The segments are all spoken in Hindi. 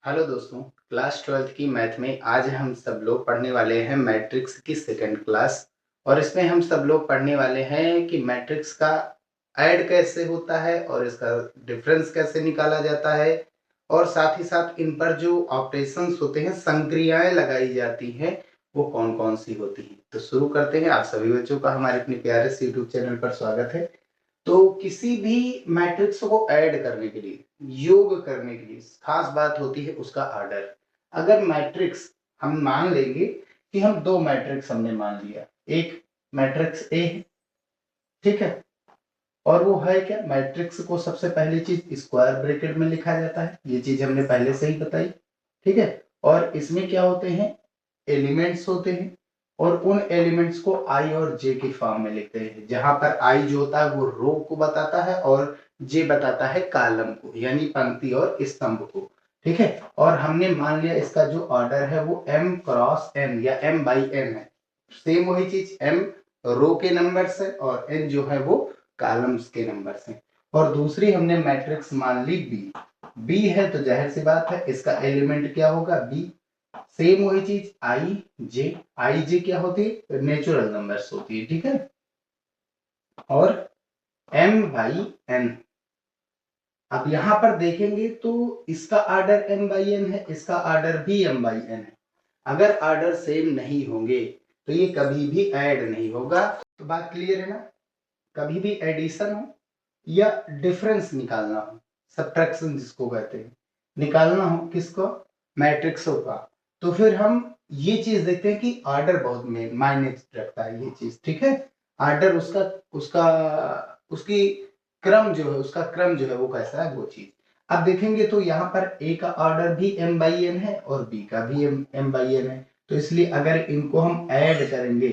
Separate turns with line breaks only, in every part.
हेलो दोस्तों, क्लास 12th की मैथ में आज हम सब लोग पढ़ने वाले हैं मैट्रिक्स की सेकंड क्लास। और इसमें हम सब लोग पढ़ने वाले हैं कि मैट्रिक्स का ऐड कैसे होता है और इसका डिफरेंस कैसे निकाला जाता है, और साथ ही साथ इन पर जो ऑपरेशंस होते हैं, संक्रियाएं लगाई जाती हैं, वो कौन कौन सी होती हैं। तो शुरू करते हैं। आप सभी बच्चों का हमारे अपने प्यारे से यूट्यूब चैनल पर स्वागत है। तो किसी भी मैट्रिक्स को ऐड करने के लिए, योग करने के लिए खास बात होती है उसका ऑर्डर। अगर मैट्रिक्स हम मान लेंगे कि हम दो मैट्रिक्स हमने मान लिया, एक मैट्रिक्स ए है, ठीक है, और वो है क्या, मैट्रिक्स को सबसे पहली चीज स्क्वायर ब्रैकेट में लिखा जाता है, ये चीज हमने पहले से ही बताई, ठीक है। और इसमें क्या होते हैं, एलिमेंट्स होते हैं, और उन एलिमेंट्स को आई और जे के फॉर्म में लिखते हैं, जहां पर आई जो होता है वो रो को बताता है और जे बताता है कॉलम को, यानी पंक्ति और स्तंभ को, ठीक है। और हमने मान लिया इसका जो ऑर्डर है वो m क्रॉस n या m बाई n है। सेम वही चीज, m रो के नंबर से और n जो है वो कॉलम्स के नंबर से। और दूसरी हमने मैट्रिक्स मान ली बी। बी है तो जाहिर सी बात है इसका एलिमेंट क्या होगा, बी। सेम वही चीज आई जे क्या होती है, नेचुरल नंबर्स होती है, ठीक है। और m बाई n, अब यहां पर देखेंगे तो इसका ऑर्डर m बाई n है, इसका ऑर्डर भी m बाई n है। अगर ऑर्डर सेम नहीं होंगे तो ये कभी भी ऐड नहीं होगा। तो बात क्लियर है ना। कभी भी एडिशन हो या डिफरेंस निकालना हो, सब्ट्रैक्शन जिसको कहते हैं, निकालना हो किसको, मैट्रिक्सों का, तो फिर हम ये चीज देखते हैं कि ऑर्डर बहुत मायने रखता है, ये चीज, ठीक है। ऑर्डर उसका उसका उसकी क्रम जो है, उसका क्रम जो है वो कैसा है, वो चीज। अब देखेंगे तो यहाँ पर ए का ऑर्डर भी m बाई n है और b का भी m बाई n है। तो इसलिए अगर इनको हम ऐड करेंगे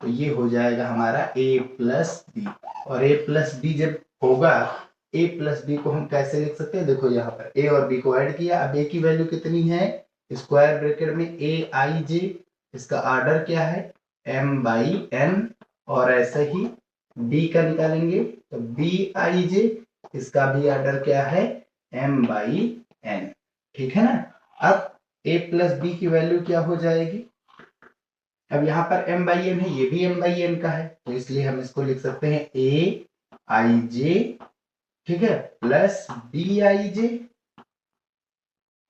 तो ये हो जाएगा हमारा a प्लस बी। और a प्लस बी जब होगा, a प्लस बी को हम कैसे लिख सकते हैं, देखो यहाँ पर a और b को ऐड किया। अब a की वैल्यू कितनी है, स्क्वायर ब्रैकेट में a आई जे, इसका ऑर्डर क्या है m बाई n, और ऐसे ही b का निकालेंगे तो b आई जे, इसका भी ऑर्डर क्या है m बाई n, ठीक है ना। अब a प्लस बी की वैल्यू क्या हो जाएगी, अब यहाँ पर m बाई n है, ये भी m बाई n का है, तो इसलिए हम इसको लिख सकते हैं a आई जे, ठीक है, प्लस बी आई जे,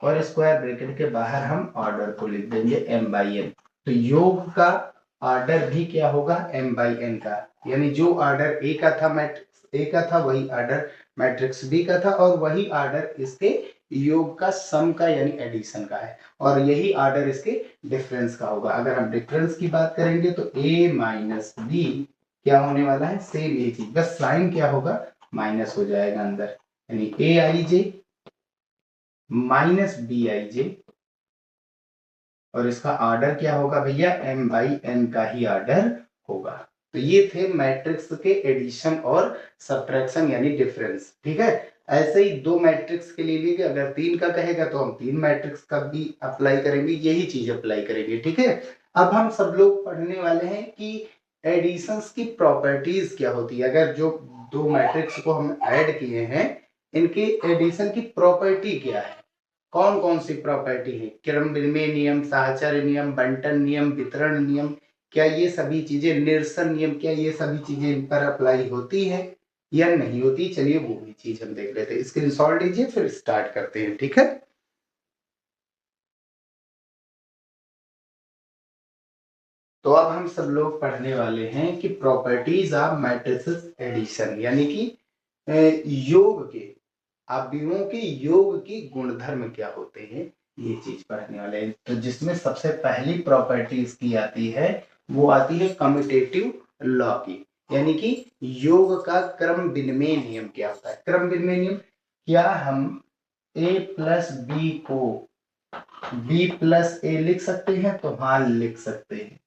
और स्क्वायर ब्रैकेट के बाहर हम ऑर्डर को लिख देंगे m बाई n। तो योग का ऑर्डर भी क्या होगा, m बाई n का, यानी जो ऑर्डर a का था, मैट्रिक्स a का था, वही ऑर्डर मैट्रिक्स b का था, और वही ऑर्डर इसके योग का सम का यानी एडिशन का है, और यही ऑर्डर इसके डिफरेंस का होगा। अगर हम डिफरेंस की बात करेंगे तो a माइनस बी क्या होने वाला है, सेम यही चीज, बस साइन क्या होगा, माइनस हो जाएगा अंदर, यानी a I J minus B I J, और इसका ऑर्डर क्या होगा भैया, m बाई n का ही ऑर्डर होगा। तो ये थे मैट्रिक्स के एडिशन और सब्ट्रैक्शन यानी डिफरेंस, ठीक है। ऐसे ही दो मैट्रिक्स के लिए भी, अगर तीन का कहेगा तो हम तीन मैट्रिक्स का भी अप्लाई करेंगे, यही चीज अप्लाई करेंगे, ठीक है। अब हम सब लोग पढ़ने वाले हैं कि एडिशंस की प्रॉपर्टीज क्या होती है। अगर जो दो मैट्रिक्स को हम ऐड किए हैं, इनके एडिशन की प्रॉपर्टी क्या है, कौन कौन सी प्रॉपर्टी है, क्रमविनिमय नियम, साहचर्य नियम, बंटन नियम, वितरण नियम, क्या ये सभी चीजें, निरसन नियम, क्या ये सभी चीजें इन पर अप्लाई होती है या नहीं होती। चलिए वो भी चीज हम देख लेते हैं। स्क्रीनशॉट लीजिए, फिर स्टार्ट करते हैं, ठीक है। तो अब हम सब लोग पढ़ने वाले हैं कि प्रॉपर्टीज ऑफ मैट्रिसेस एडिशन, यानी कि योग के, अवयवों के योग के गुणधर्म क्या होते हैं, ये चीज पढ़ने वाले हैं। तो जिसमें सबसे पहली प्रॉपर्टी इसकी आती है, वो आती है कम्यूटेटिव लॉ की, यानी कि योग का क्रम विनिमय नियम क्या होता है। क्रम विनिमय नियम, क्या हम a प्लस बी को b प्लस ए लिख सकते हैं, तो हाँ लिख सकते हैं।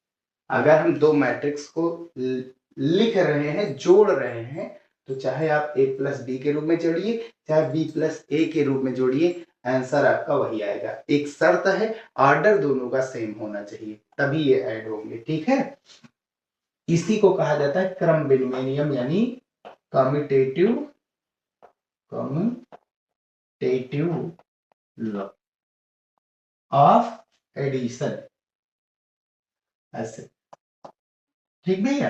अगर हम दो मैट्रिक्स को लिख रहे हैं, जोड़ रहे हैं, तो चाहे आप a प्लस बी के रूप में जोड़िए, चाहे b प्लस ए के रूप में जोड़िए, आंसर आपका वही आएगा। एक शर्त है, ऑर्डर दोनों का सेम होना चाहिए, तभी ये ऐड होंगे, ठीक है। इसी को कहा जाता है क्रम विनिमय नियम, यानी commutative commutative law. Of addition, ऐसे। ठीक भैया।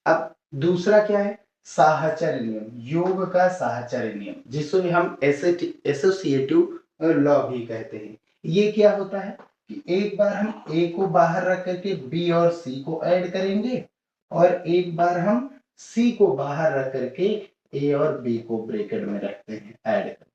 अब दूसरा क्या है, साहचर्य नियम, योग का साहचर्य नियम, जिसको हम एसोसिएटिव लॉ भी कहते हैं। ये क्या होता है कि एक बार हम ए को बाहर रख करके बी और सी को ऐड करेंगे, और एक बार हम सी को बाहर रख करके ए और बी को ब्रैकेट में रखते हैं, ऐड करते हैं।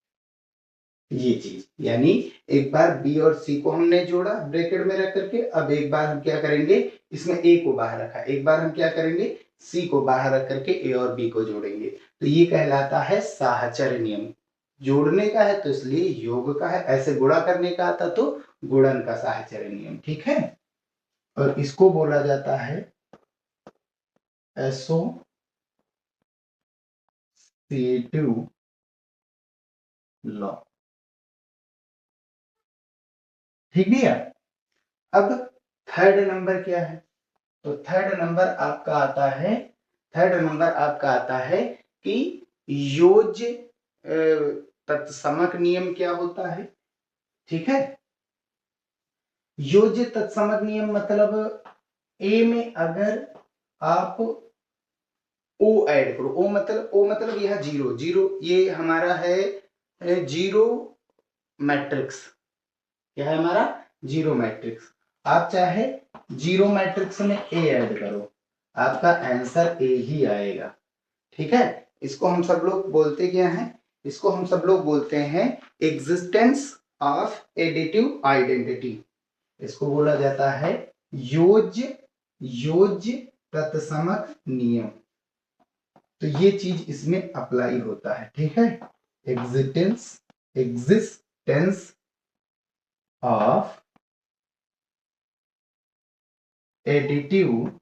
ये चीज यानी एक बार बी और सी को हमने जोड़ा ब्रैकेट में रख करके, अब एक बार हम क्या करेंगे, इसमें ए को बाहर रखा, एक बार हम क्या करेंगे, सी को बाहर रख करके ए और बी को जोड़ेंगे। तो ये कहलाता है साहचर्य नियम। जोड़ने का है तो इसलिए योग का है, ऐसे गुणा करने का आता तो गुणन का साहचर्य नियम। ठीक है, और इसको बोला जाता है एसोसिएटिव लॉ। ठीक है। अब थर्ड नंबर क्या है, तो थर्ड नंबर आपका आता है कि योज्य तत्समक नियम क्या होता है। ठीक है, योज्य तत्समक नियम मतलब ए में अगर आप ओ ऐड करो, ओ मतलब यह जीरो, ये हमारा है जीरो मैट्रिक्स। क्या है हमारा, जीरो मैट्रिक्स। आप चाहे जीरो मैट्रिक्स में ए ऐड करो, आपका आंसर ए ही आएगा। ठीक है, इसको हम सब लोग बोलते क्या हैं, इसको हम सब लोग बोलते हैं एग्जिस्टेंस ऑफ एडिटिव आइडेंटिटी। इसको बोला जाता है योज्य तत्समक नियम। तो ये चीज इसमें अप्लाई होता है। ठीक है, एग्जिस्टेंस ऑफ एडिटिव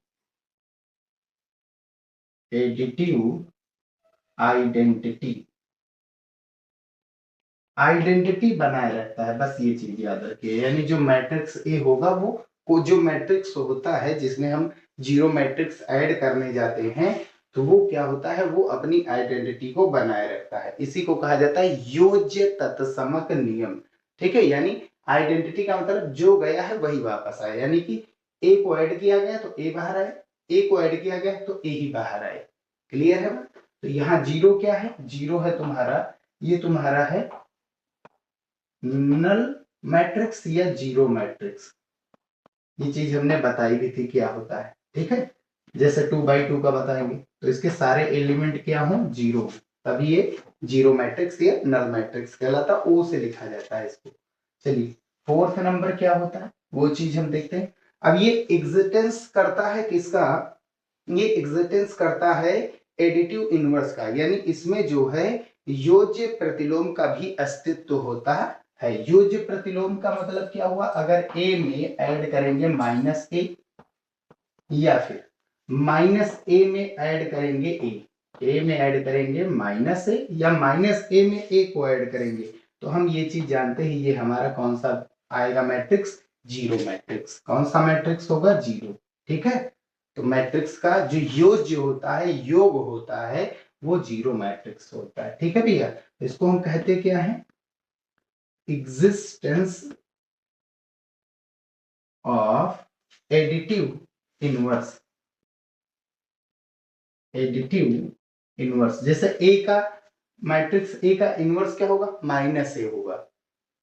आइडेंटिटी बनाए रखता है, बस ये चीज याद रखिए। यानी जो मैट्रिक्स ए होगा वो जो मैट्रिक्स होता है जिसमें हम जीरो मैट्रिक्स ऐड करने जाते हैं, तो वो क्या होता है, वो अपनी आइडेंटिटी को बनाए रखता है। इसी को कहा जाता है योज्य तत्समक नियम। ठीक है, यानी आइडेंटिटी का मतलब जो गया है वही वापस आए, यानी कि ए को ऐड किया गया तो ए बाहर आए, ए को ऐड किया गया तो ए ही बाहर आए। क्लियर है। तो यहाँ जीरो क्या है, जीरो है तुम्हारा, ये तुम्हारा है नल मैट्रिक्स या जीरो मैट्रिक्स। ये चीज हमने बताई भी थी क्या होता है। ठीक है, जैसे 2x2 का बताएंगे तो इसके सारे एलिमेंट क्या हो, जीरो, तभी ये जीरो मैट्रिक्स या नल मैट्रिक्स कहलाता, ओ से लिखा जाता है इसको। चलिए, फोर्थ नंबर क्या होता है वो चीज हम देखते हैं। अब ये एग्जिस्टेंस करता है किसका, ये एग्जिस्टेंस करता है एडिटिव इनवर्स का, यानी इसमें जो है योज्य प्रतिलोम का भी अस्तित्व होता है। योज्य प्रतिलोम का मतलब क्या हुआ, अगर ए में ऐड करेंगे माइनस ए, या फिर माइनस ए में ऐड करेंगे ए में ऐड करेंगे माइनस ए, या माइनस ए में ए को ऐड करेंगे, तो हम ये चीज जानते हैं ये हमारा कौन सा आएगा मैट्रिक्स, जीरो मैट्रिक्स। कौन सा मैट्रिक्स होगा, जीरो। ठीक है, तो मैट्रिक्स का जो योज्य होता है, योग होता है, वो जीरो मैट्रिक्स होता है। ठीक है भैया, इसको हम कहते क्या है, एग्जिस्टेंस ऑफ एडिटिव इनवर्स। जैसे ए का मैट्रिक्स, ए का इनवर्स क्या होगा, माइनस ए होगा।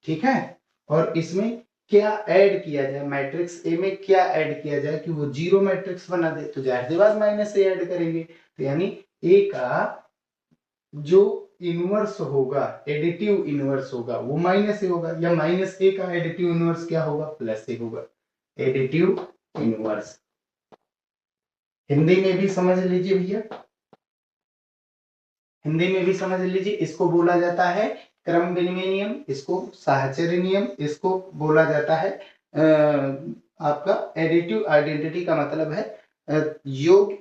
ठीक है, और इसमें क्या ऐड किया जाए, मैट्रिक्स ए में क्या ऐड किया जाए कि वो जीरो मैट्रिक्स बना दे, तो जाहिर सी बात माइनस ए ऐड करेंगे। तो यानी ए का जो इनवर्स होगा, एडिटिव इनवर्स होगा, वो माइनस ए होगा, या माइनस ए का एडिटिव इनवर्स क्या होगा, प्लस ए होगा। एडिटिव इनवर्स हिंदी में भी समझ लीजिए भैया, हिंदी में भी समझ लीजिए, इसको बोला जाता है क्रम विनिमय नियम, इसको साहचर्य नियम, इसको बोला जाता है आपका एडिटिव आइडेंटिटी का मतलब है योग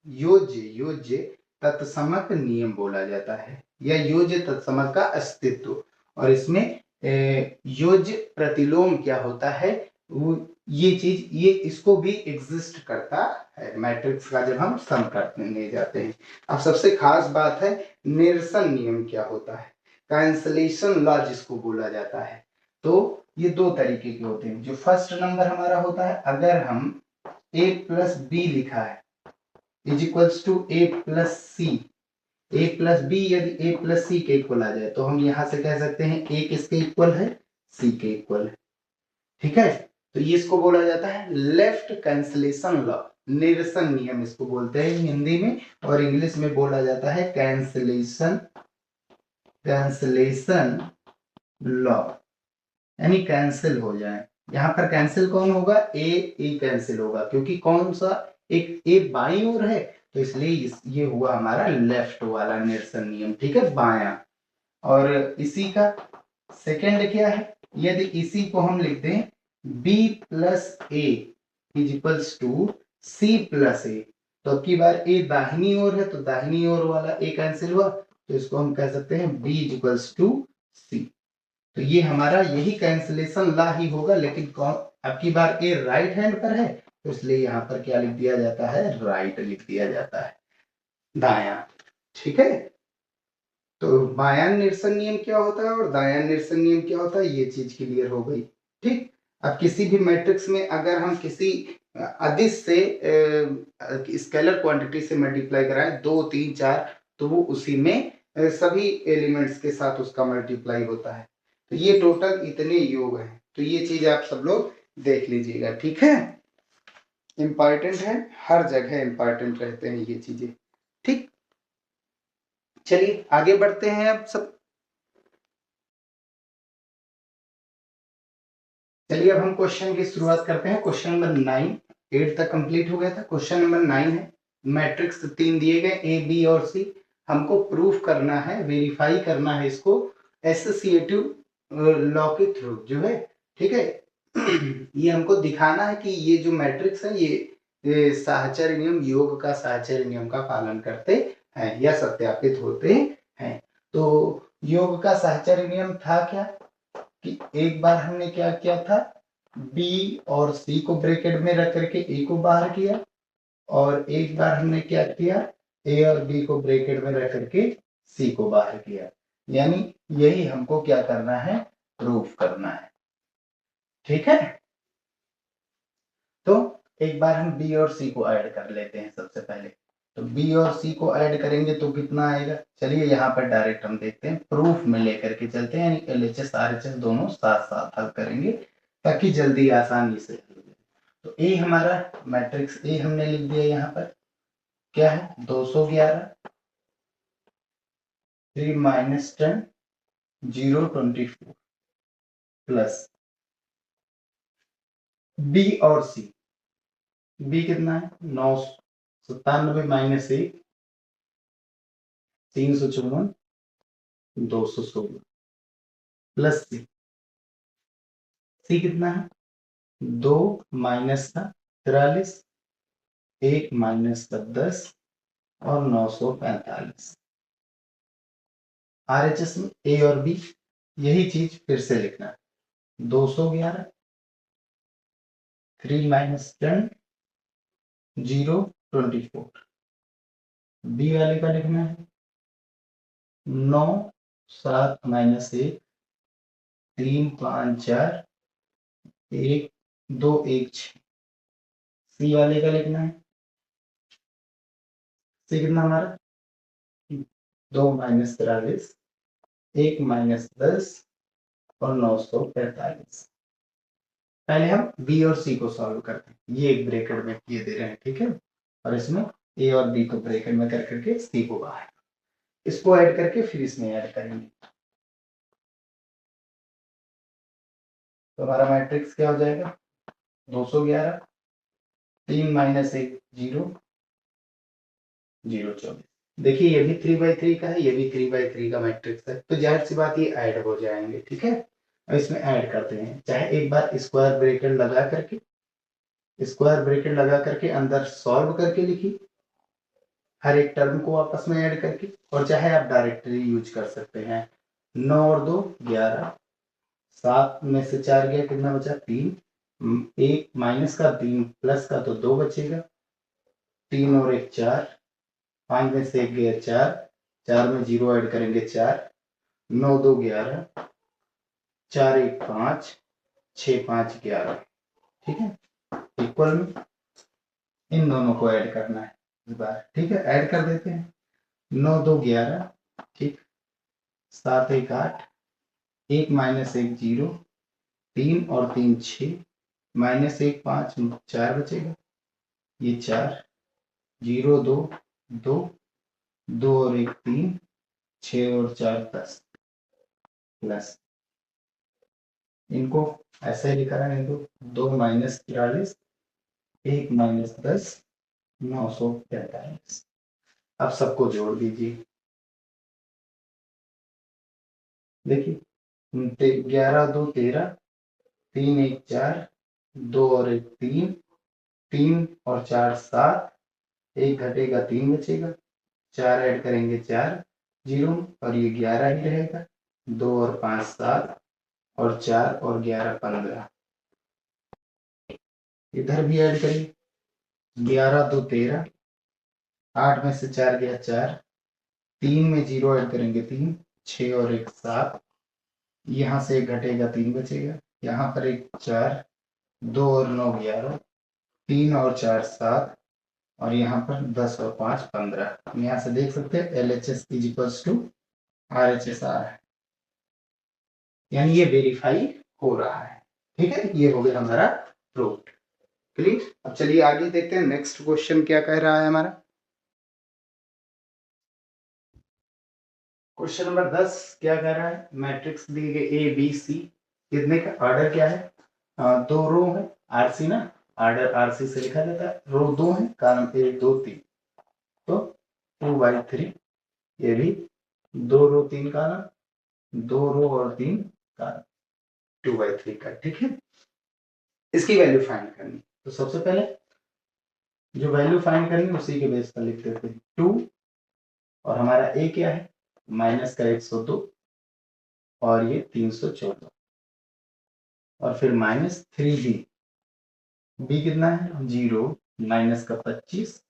योज्य तत्समक नियम बोला जाता है, या योज्य तत्समक का अस्तित्व। और इसमें योज्य प्रतिलोम क्या होता है, वो ये चीज, ये इसको भी एग्जिस्ट करता है मैट्रिक्स का जब हम सम करने जाते हैं। अब सबसे खास बात है निरसन नियम क्या होता है। कैंसलेशन लॉ जिसको बोला जाता है। तो ये दो तरीके के होते हैं। जो फर्स्ट नंबर हमारा होता है, अगर हम a प्लस बी लिखा है is equals to a plus C, a plus B यदि a प्लस सी के इक्वल आ जाए तो हम यहां से कह सकते हैं a किसके इक्वल है, c के इक्वल है। ठीक है, तो ये इसको बोला जाता है लेफ्ट कैंसलेशन लॉ, निरसन नियम इसको बोलते हैं हिंदी में, और इंग्लिश में बोला जाता है कैंसलेशन लॉ, यानी कैंसिल हो जाए। यहाँ पर कैंसिल कौन होगा, ए कैंसिल होगा, क्योंकि कौन सा एक ए बाईं ओर है, तो इसलिए ये हुआ हमारा लेफ्ट वाला निरसन नियम। ठीक है, बायां। और इसी का सेकंड क्या है, यदि इसी को हम लिख दें b plus A is equals to C plus A, तो अब की बार ए दाहिनी ओर है तो दाहिनी ओर वाला ए कैंसिल हुआ, तो इसको हम कह सकते हैं b इज इक्वल्स टू सी। तो ये हमारा यही कैंसिलेशन लॉ ही होगा, लेकिन कौन, अब की बार ए राइट हैंड पर है तो इसलिए यहाँ पर क्या लिख दिया जाता है, राइट लिख दिया जाता है, दायां। ठीक है, तो बायां निरसन नियम क्या होता है और दायां निरसन नियम क्या होता है, ये चीज क्लियर हो गई। ठीक, अब किसी भी मैट्रिक्स में अगर हम किसी अदिश से स्केलर क्वांटिटी से मल्टीप्लाई कराएं 2 3 4, तो वो उसी में सभी एलिमेंट्स के साथ उसका मल्टीप्लाई होता है। तो ये टोटल इतने योग हैं, तो ये चीज आप सब लोग देख लीजिएगा। ठीक है, इंपॉर्टेंट है, हर जगह इंपॉर्टेंट रहते हैं ये चीजें। ठीक, चलिए आगे बढ़ते हैं अब सब। चलिए अब हम क्वेश्चन की शुरुआत करते हैं। क्वेश्चन नंबर 9, 8 तक कंप्लीट हो गया था। क्वेश्चन नंबर 9 है, मैट्रिक्स 3 दिए गए ए बी और सी, हमको प्रूफ करना है, वेरीफाई करना है इसको एसोसिएटिव लॉ के थ्रू जो है। ठीक है, ये हमको दिखाना है कि ये जो मैट्रिक्स है ये साहचर्य नियम, योग का साहचर्य नियम का पालन करते हैं या सत्यापित होते हैं। तो योग का साहचर्य नियम था क्या, कि एक बार हमने क्या किया था, B और C को ब्रैकेट में रख करके A को बाहर किया, और एक बार हमने क्या किया, A और B को ब्रैकेट में रख करके C को बाहर किया। यानी यही हमको क्या करना है, प्रूफ करना है। ठीक है, तो एक बार हम B और C को ऐड कर लेते हैं सबसे पहले। तो B और C को ऐड करेंगे तो कितना आएगा, चलिए यहाँ पर डायरेक्ट हम देखते हैं, प्रूफ में लेकर के चलते हैं, यानी LHS RHS दोनों साथ साथ हल करेंगे ताकि जल्दी आसानी से हल हो जाए। तो ए हमारा मैट्रिक्स ए हमने लिख दिया, यहाँ पर क्या है 211, 3 माइनस 10, 024 प्लस बी और सी, बी कितना है 997 माइनस 1, 354, 216 प्लस सी, सी कितना है 2 माइनस का 43, 1 माइनस का 10 और 945। RHS में ए और बी, यही चीज फिर से लिखना है, 211, 3 माइनस 10, 024। बी वाले का लिखना है 9 7 माइनस 1, 3 5 4, 1 2 1 6। सी वाले का लिखना है, सी कितना हमारा 2 माइनस 43, 1 माइनस 10 और 945। पहले हम बी और सी को सॉल्व करते हैं, ये एक ब्रैकेट में ये दे रहे हैं। ठीक है, और इसमें ए और बी को ब्रैकेट में कर करके सी को बाहर, इसको ऐड करके फिर इसमें ऐड करेंगे, तो हमारा मैट्रिक्स क्या हो जाएगा 211, 3 माइनस 1 0, 024। देखिए ये भी 3/3 का है, ये भी 3/3 का मैट्रिक्स है, तो जाहिर सी बात ये ऐड हो जाएंगे। ठीक है, अब इसमें ऐड करते हैं, चाहे एक बार स्क्वायर ब्रैकेट लगा करके, स्क्वायर ब्रैकेट लगा करके अंदर सॉल्व करके लिखिए हर एक टर्म को आपस में ऐड करके, और चाहे आप डायरेक्टली यूज कर सकते हैं। 9 और 2 11, 7 में से 4 गया, कितना बचा 3, 1 माइनस का 3 प्लस का तो 2 बचेगा, 3 और 1 4, 5 में से 1 गया 4, 4 में 0 ऐड करेंगे 4, 9 2 11, 4 1 5, 6 5 11। ठीक है, इक्वल में इन दोनों को ऐड करना है इस बार। ठीक है, ऐड कर देते हैं। 9 2 11, ठीक, 7 1 8, 1 माइनस 1 0, 3 और 3 6, माइनस 1 5, 4 बचेगा, ये 4, 0 2 2, 2 और 1 3, 6 और 4 10, प्लस इनको ऐसे ही लिखा रहने दो। 2 माइनस 43, 1 माइनस 10, 943। अब सबको जोड़ दीजिए। देखिए 11 2 13, 3 1 4, 2 और 1 3, 3 और 4 7, 1 घटेगा 3 बचेगा, 4 ऐड करेंगे 4 0 और ये 11 ही रहेगा। 2 और 5 7, और 4 और 11 15। इधर भी ऐड करिए। 11 2 13, 8 में से 4 गया 4, 3 में 0 ऐड करेंगे 3, 6 और 1 7, यहाँ से 1 घटेगा 3 बचेगा, यहाँ पर 1 4, 2 और 9 11, 3 और 4 7, और यहाँ पर 10 और 5 15। हम यहाँ से देख सकते हैं LHS is equals to RHS आ रहा है, यानी ये वेरीफाई हो रहा है। ठीक है, ये हो गया हमारा प्रूफ। क्लियर। अब चलिए आगे देखते हैं नेक्स्ट क्वेश्चन क्या कह रहा है हमारा। क्वेश्चन नंबर 10 क्या कह रहा है, मैट्रिक्स दिए गए A B C, कितने का ऑर्डर क्या है, 2 रो है, RC ना, ऑर्डर RC से लिखा जाता है। रो 2 है, कॉलम 1 2 3, तो 2/3। ये भी 2 रो 3 कॉलम, 2 रो और 3 कॉलम, 2/3 का। ठीक है, इसकी वैल्यू फाइंड करनी। तो सबसे पहले जो वैल्यू फाइंड करनी उसी के बेस पर लिख देते हैं। 2 और हमारा A क्या है, माइनस का 102, और ये 314, और फिर माइनस 3B, B कितना है 0, माइनस का 25,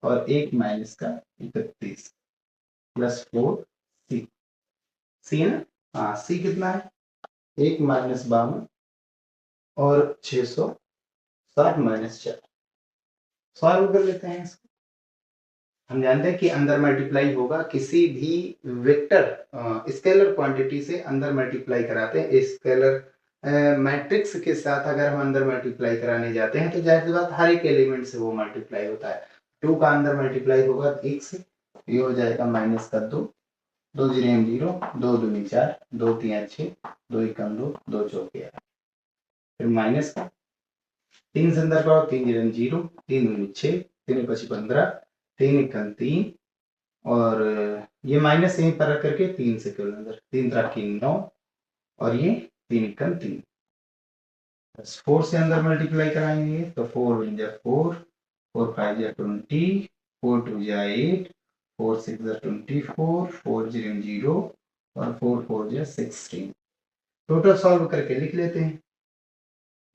और 1 माइनस का 31, प्लस 4C। सी है ना, हाँ C कितना है 1 माइनस 52, और 660 माइनस 4। सॉल्व कर लेते हैं इसको। हम जानते हैं कि अंदर मल्टीप्लाई होगा, किसी भी वेक्टर स्केलर क्वांटिटी से अंदर मल्टीप्लाई कराते हैं। स्केलर मैट्रिक्स के साथ अगर हम अंदर मल्टीप्लाई कराने जाते हैं तो जाहिर सी बात हर एक एलिमेंट से वो मल्टीप्लाई होता है। 2 का अंदर मल्टीप्लाई होगा 1 से, ये हो जाएगा माइनस का 2, 2 0 0, 2 दूनी 4, 2 3 6, 2 1 2, 2 चौके 8, फिर माइनस का 3 से अंदर करो, 3 0 0, 3 दूनी 6, 3 5 15, 3 1 3, और ये माइनस यहीं पर रख करके 3 से केवल अंदर, 3 3 9, और ये 3 1 3, 4 से अंदर मल्टीप्लाई कराएंगे तो 4 1 जा 4, 4 5 जा 20, 4 2 जा 8, 4 6 जा 24, 4 0 0, और 4 4 जा 16। टोटल सॉल्व करके लिख लेते हैं।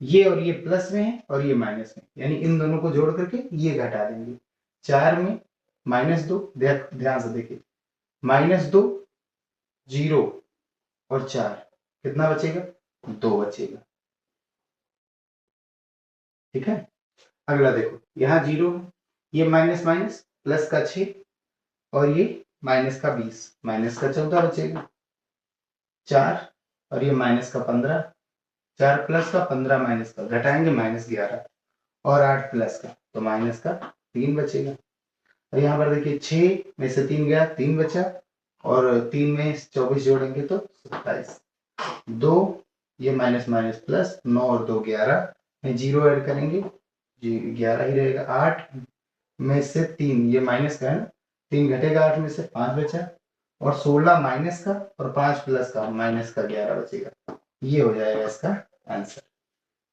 ये और ये प्लस में है और ये माइनस में, यानी इन दोनों को जोड़ करके ये घटा देंगे। 4 में -2, ध्यान से देखिए, -2 0 और 4, कितना बचेगा 2 बचेगा। ठीक है, अगला देखो, यहाँ 0, ये माइनस माइनस, प्लस का 6, और ये माइनस का 20, माइनस का 14 बचेगा। 4 और ये माइनस का 15, 4 प्लस का 15 माइनस का, घटाएंगे -11, और 8 प्लस का, तो माइनस का 3 बचेगा। और यहाँ पर देखिए 6 में से 3 गया, 3 बचा, और 3 में 24 जोड़ेंगे तो 27। 2, ये माइनस माइनस प्लस, 9 और 2 11, में 0 ऐड करेंगे जी 11 ही रहेगा। 8 में से 3, ये माइनस का है ना, 3 घटेगा 8 में से, 5 बचा, और 16 माइनस का और 5 प्लस का, माइनस का 11 बचेगा। ये हो जाएगा इसका आंसर।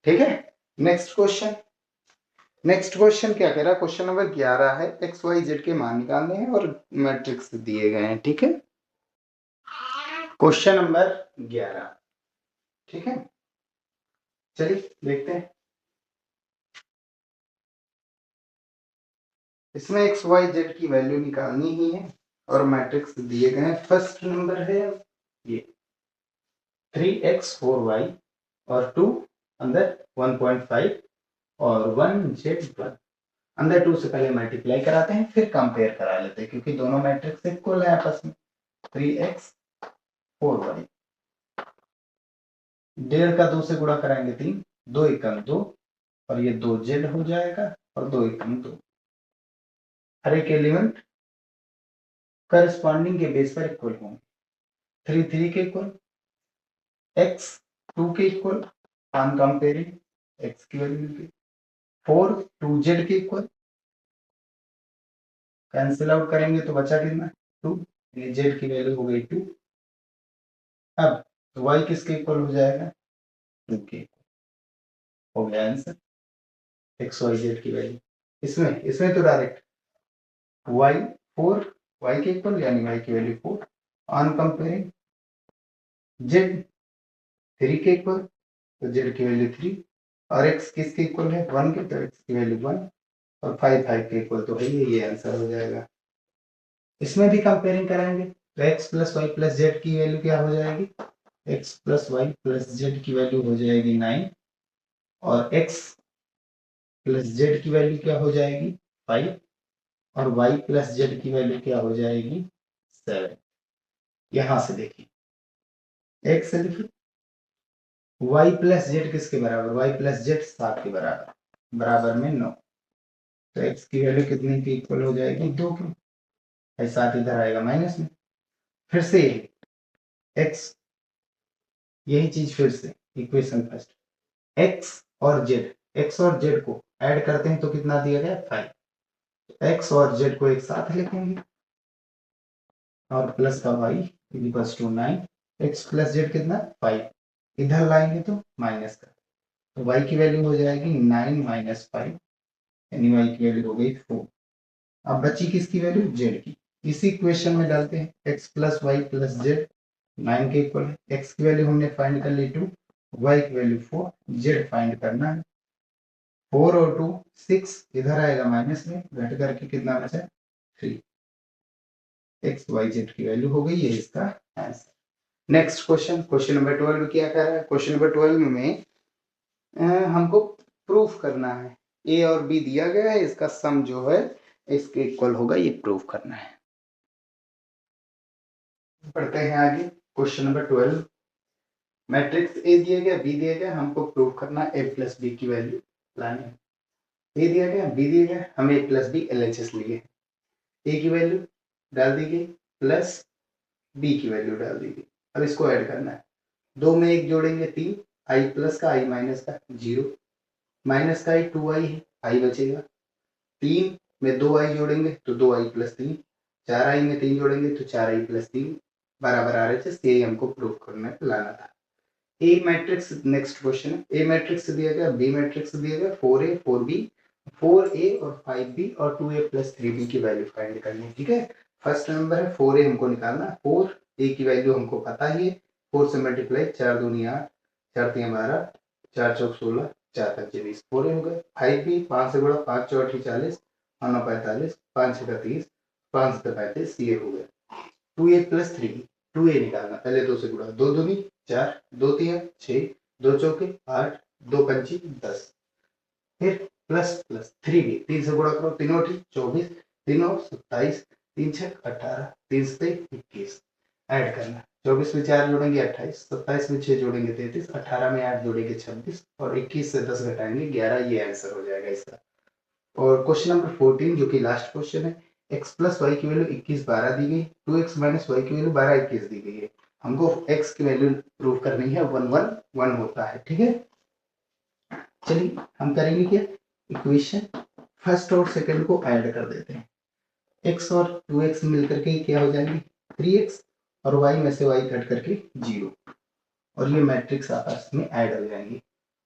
ठीक है, नेक्स्ट क्वेश्चन। नेक्स्ट क्वेश्चन क्या कह रहा है, क्वेश्चन नंबर 11 है, एक्स वाई जेड के मान निकालने हैं और मैट्रिक्स दिए गए हैं। ठीक है, क्वेश्चन नंबर 11। ठीक है, चलिए देखते हैं। इसमें एक्स वाई जेड की वैल्यू निकालनी ही है और मैट्रिक्स दिए गए हैं। फर्स्ट नंबर है ये 3x 4y और 2 अंदर 1.5 और 1z1 अंदर 2 से पहले मल्टीप्लाई कराते हैं फिर कंपेयर करा लेते हैं क्योंकि दोनों मैट्रिक्स इक्वल है आपस में। 3x 4y 1.5 का 2 से गुणा कराएंगे 3, 2 एकम 2 और ये 2z हो जाएगा और 2 एकम 2। हर एक एलिमेंट करस्पॉन्डिंग के बेस पर इक्वल होंगे। 3 3 के इक्वल, x 2 के इक्वल ऑन कंपेयरिंग x की वैल्यू मिल गई। 4 2z के इक्वल, कैंसिल आउट करेंगे तो बचा कितना 2, ये z की वैल्यू हो गई 2। अब y किसके इक्वल हो जाएगा 2 के, हो गया आंसर x y z की वैल्यू। इसमें इसमें तो डायरेक्ट y 4 y के इक्वल यानी y की वैल्यू 4 ऑन कंपेयरिंग z 3 के इक्वल तो z की वैल्यू 3 और x किसके इक्वल है 1 के, तो x की वैल्यू 1 और 5 5 के इक्वल तो है ये आंसर हो जाएगा। इसमें भी कंपेयरिंग कराएंगे तो x plus Y plus Z की वैल्यू क्या हो जाएगी, x plus Y plus Z की वैल्यू हो जाएगी 9 और x प्लस जेड की वैल्यू क्या हो जाएगी 5 और y प्लस जेड की वैल्यू क्या हो जाएगी 7। यहां से देखिए x से लिखिए y प्लस जेड किसके बराबर, y प्लस जेड 7 के बराबर, बराबर में 9, तो x की वैल्यू कितने की इक्वल हो जाएगी 2 की, 7 इधर आएगा माइनस में। फिर से x, यही चीज फिर से इक्वेशन फर्स्ट, x और z को ऐड करते हैं तो कितना दिया गया 5, x और z को एक साथ लिखेंगे और प्लस का y equals to 9, x plus z कितना 5, इधर लाएंगे तो माइनस का, तो y की वैल्यू हो जाएगी 9 माइनस 5 यानी y की वैल्यू हो गई 4। अब बची किसकी वैल्यू z की, इसी इक्वेशन में डालते हैं x plus Y plus Z 9 के इक्वल है, x की वैल्यू हमने फाइंड कर ली 2, y की वैल्यू 4, z फाइंड करना है 4 और 2 6, इधर आएगा माइनस में, घट करके कितना बचा 3, x y z की वैल्यू हो गई, ये इसका answer. Next question, question number 12 क्या कर रहा है, क्वेश्चन नंबर 12 में हमको प्रूफ करना है, ए और बी दिया गया है, इसका सम जो है इसके इक्वल होगा, ये प्रूफ करना है। पढ़ते हैं आगे क्वेश्चन नंबर 12, मैट्रिक्स ए दिया गया बी दिया गया, हमको प्रूव करना ए प्लस बी की वैल्यू लानी है। ए दिया गया बी दिया गया, हम ए प्लस बी एलएचएस लिए, ए की वैल्यू डाल दी गई प्लस बी की वैल्यू डाल दी गई। अब इसको ऐड करना है, 2 में 1 जोड़ेंगे 3, आई प्लस का आई माइनस का 0, माइनस का आई 2i है, आई बचेगा, 3 में 2 आई जोड़ेंगे तो 2i प्लस 3, 4 आई में 3 जोड़ेंगे तो 4i प्लस 3 बराबर RHS, यही हमको प्रूव करने लाना था। ए मैट्रिक्स, नेक्स्ट क्वेश्चन है, ए मैट्रिक्स दिया गया बी मैट्रिक्स दिया गया 4a 4b 4a और 5b और 2a प्लस 3b की वैल्यू फाइंड करनी है। ठीक है, फर्स्ट नंबर है 4a हमको निकालना, 4a की वैल्यू हमको पता ही है, 4 से मल्टीप्लाई 4 दूनी 8, 4 3 12, 4 चौक 16, 4 5 20, 4a हो गए। 5b 5 से गुणा 5 चौक 40, 9 45, 5 6 30, 5 7 35, ये हो गया। 2a प्लस 3b, 2a निकालना, पहले 2 से गुणा, 2 दूनी 4, 2 3 6, 2 चौके 8, 2 पंची 10, फिर प्लस प्लस 3b, 3 से गुणा करो, 3 8 24, 3 और 27, 3 6 18, 3 से 21, ऐड करना, 24 में 4 जोड़ेंगे 28, 27 में 6 जोड़ेंगे 33, 18 में 8 जोड़ेंगे 26 और 21 से 10 घटाएंगे 11, ये आंसर हो जाएगा इसका। और क्वेश्चन नंबर 14 जो कि लास्ट क्वेश्चन है, x प्लस वाई की वैल्यू 21 12 दी गई, 2x माइनस वाई की वैल्यू 12 21 दी गई है, हमको x की वैल्यू प्रूव करनी है, 1 1 1 होता है। ठीक है, चलिए हम करेंगे क्या, इक्वेशन फर्स्ट और सेकंड को ऐड कर देते हैं, x और 2x मिलकर के क्या हो जाएंगे 3x और y में से y कट करके 0 और ये मैट्रिक्स आपस में ऐड हो जाएंगे।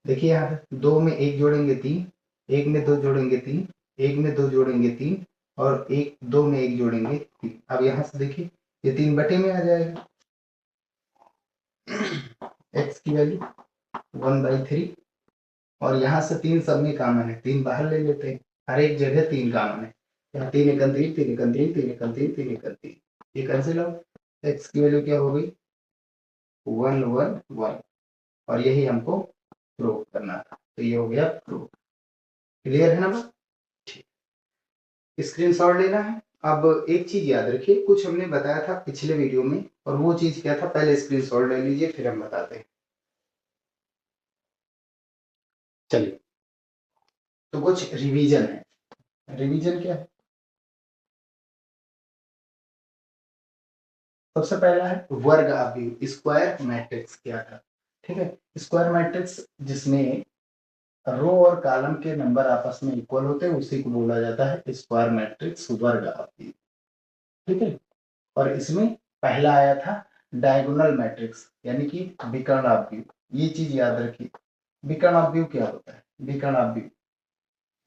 देखिए यहाँ पे 2 में 1 जोड़ेंगे 3, 1 में 2 जोड़ेंगे 3, 1 में 2 जोड़ेंगे 3 और 2 में 1 जोड़ेंगे 3। अब यहाँ से देखिए ये 3 बटे में आ जाएगा, x की वैल्यू 1/3 और यहाँ से 3 सब में कॉमन है, 3 बाहर ले लेते हैं, हर एक जगह 3 कॉमन है, यहाँ 3 एकम 3 3 एकम 3 3 एकम 3 3 एकम 3, ये कैंसिल आउट, x की वैल्यू क्या हो गई 1 1 1 और यही हमको प्रूव करना था। तो ये हो गया प्रूव। क्लियर है ना बात? ठीक, स्क्रीनशॉट लेना है। अब एक चीज याद रखिए, कुछ हमने बताया था पिछले वीडियो में और वो चीज क्या था, पहले स्क्रीनशॉट ले लीजिए फिर हम बताते हैं। चलिए, तो कुछ रिवीजन है। रिवीजन क्या है? सबसे पहला है वर्ग अवयव, स्क्वायर मैट्रिक्स क्या था। ठीक है, स्क्वायर मैट्रिक्स जिसमें रो और कॉलम के नंबर आपस में इक्वल होते हैं उसी को बोला जाता है स्क्वायर मैट्रिक्स वर्ग अवयव। ठीक है, और इसमें पहला आया था डायगोनल मैट्रिक्स यानी कि विकर्ण अवयव। ये चीज याद रखिए, विकर्ण अवयव क्या होता है? विकर्ण अवयव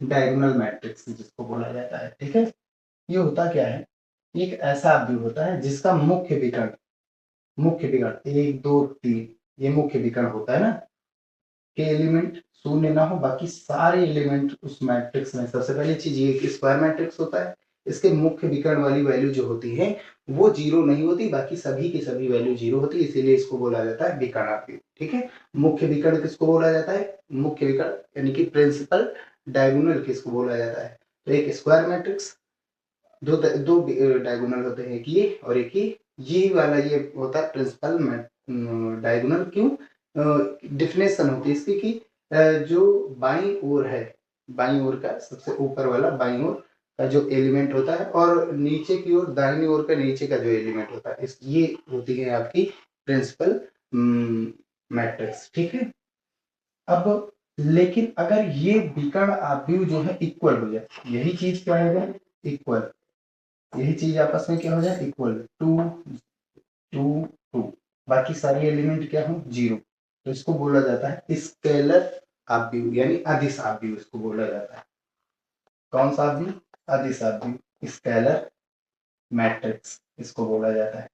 डायगोनल मैट्रिक्स जिसको बोला जाता है। ठीक है, ये होता क्या है, एक ऐसा अवयव होता है जिसका मुख्य विकर्ण 1 2 3 ये मुख्य विकर्ण होता है ना, के एलिमेंट शून्य ना हो, बाकी सारे एलिमेंट उस मैट्रिक्स में। सबसे पहली चीज ये कि स्क्वायर मैट्रिक्स होता है, इसके मुख्य विकर्ण वाली वैल्यू जो होती है वो जीरो नहीं होती, बाकी सभी की सभी वैल्यू जीरो होती है, इसीलिए इसको बोला जाता है विकर्ण अवयव। ठीक है, मुख्य विकर्ण किसको बोला जाता है? मुख्य विकर्ण यानी कि प्रिंसिपल डायगोनल किसको बोला जाता है? तो एक स्क्वायर मैट्रिक्स, दो दो डायगोनल होते हैं, एक ये और एक ये वाला ये होता है प्रिंसिपल डायगोनल। क्यों? डिफिनेशन होती है इसकी कि जो बाईं ओर है, बाईं ओर का सबसे ऊपर वाला बाईं ओर का जो एलिमेंट होता है और नीचे की ओर दाहिनी ओर का नीचे का जो एलिमेंट होता है, इस ये होती है आपकी प्रिंसिपल मैट्रिक्स। ठीक है, अब लेकिन अगर ये विकर्ण अवयव जो है इक्वल हो जाए, यही चीज क्या हो जाए? इक्वल, यही चीज आपस में क्या हो जाए? इक्वल, टू टू टू, बाकी सारे एलिमेंट क्या हो? जीरो। तो इसको बोला जाता है स्केलर अवयव यानी अदिश अवयव इसको बोला जाता है। कौन सा अवयव? अदिश अवयव, स्केलर मैट्रिक्स इसको बोला जाता है।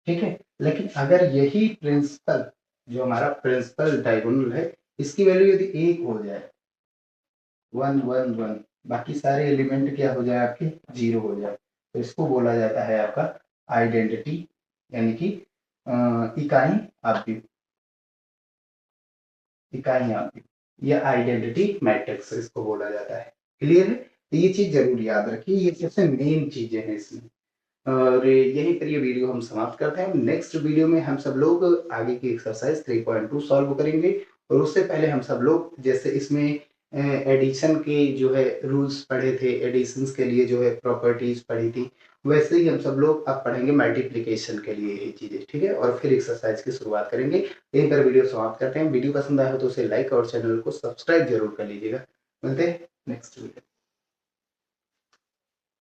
ठीक है, लेकिन अगर यही प्रिंसिपल जो हमारा प्रिंसिपल डायगोनल है, इसकी वैल्यू यदि एक हो जाए, 1 1 1, बाकी सारे एलिमेंट क्या हो जाए? आपके जीरो हो जाए, तो इसको बोला जाता है आपका आइडेंटिटी यानी कि इकाई अवयव। इकाई अवयव या आइडेंटिटी मैट्रिक्स इसको बोला जाता है। क्लियर है? तो ये चीज जरूर याद रखिए, ये सबसे मेन चीजें हैं इसमें। और यहीं पर ये वीडियो हम समाप्त करते हैं। नेक्स्ट वीडियो में हम सब लोग आगे की एक्सरसाइज 3.2 सॉल्व करेंगे और उससे पहले हम सब लोग जैसे इसमें एडिशन के जो है रूल्स पढ़े थे, एडिशंस के लिए जो है प्रॉपर्टीज पढ़ी थी, वैसे ही हम सब लोग अब पढ़ेंगे मल्टीप्लिकेशन के लिए ये चीजें। ठीक है, और फिर एक्सरसाइज की शुरुआत करेंगे। यहीं पर वीडियो समाप्त करते हैं। वीडियो पसंद आया हो तो उसे लाइक और चैनल को सब्सक्राइब जरूर कर लीजिएगा। मिलते हैं नेक्स्ट वीडियो।